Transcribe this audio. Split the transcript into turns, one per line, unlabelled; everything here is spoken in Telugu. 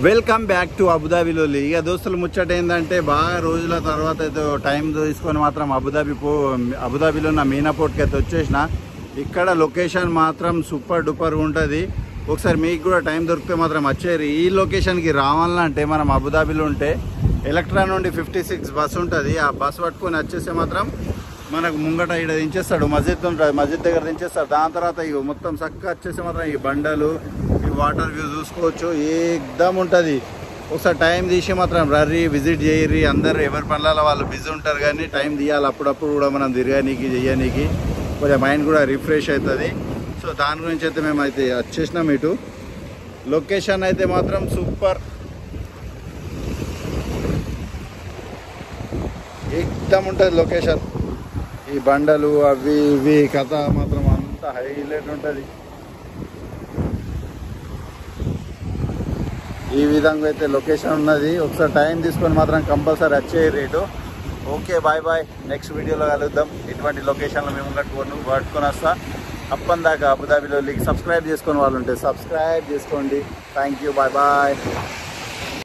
Welcome back to అబుదాబిలో. ఇక దోస్తులు ముచ్చట ఏంటంటే బాగా రోజుల తర్వాత అయితే టైం తీసుకొని మాత్రం అబుదాబిలో ఉన్న మీనా పోర్ట్కి అయితే వచ్చేసిన. ఇక్కడ లొకేషన్ మాత్రం సూపర్ డూపర్ ఉంటుంది. ఒకసారి మీకు కూడా టైం దొరికితే మాత్రం వచ్చేది. ఈ లొకేషన్కి రావాలంటే మనం అబుదాబిలో ఉంటే ఎలక్ట్రా నుండి 56 బస్ ఉంటుంది. ఆ బస్ పట్టుకొని వచ్చేస్తే మాత్రం మనకు ముంగట ఇక్కడ దించేస్తాడు. మస్జిద్ ఉంటుంది, మస్జిద్ దగ్గర దించేస్తాడు. దాని తర్వాత ఇక మొత్తం చక్కగా వచ్చేస్తే మాత్రం ఈ బండలు ఈ వాటర్ వ్యూ చూసుకోవచ్చు. ఏకదమ్ ఉంటుంది. ఒకసారి టైం తీసి మాత్రం రర్రీ విజిట్ చేయర్రి. అందరు ఎవరి పనులలో వాళ్ళు బిజీ ఉంటారు కానీ టైం తీయాలి. అప్పుడప్పుడు కూడా మనం తిరగనీకి చెయ్యనీకి కొంచెం మైండ్ కూడా రిఫ్రెష్ అవుతుంది. సో దాని గురించి అయితే మేము అయితే వచ్చేసినాం. ఇటు లొకేషన్ అయితే మాత్రం సూపర్ ఏకదమ్ ఉంటుంది లొకేషన్. ఈ బండలు అవి ఇవి కథ మాత్రం అంతా హైలైట్ ఉంటుంది. ఈ విధంగా అయితే లొకేషన్ ఉన్నది. ఒకసారి టైం తీసుకొని మాత్రం కంపల్సరీ వచ్చే rate. Okay, bye bye. Next వీడియోలో కలుద్దాం. ఇటువంటి లొకేషన్లో మేము పట్టుకొని వస్తా. అప్పందాకా అబుదాబిలో సబ్స్క్రైబ్ చేసుకొని వాళ్ళు ఉంటే సబ్స్క్రైబ్ చేసుకోండి. Thank you, bye bye.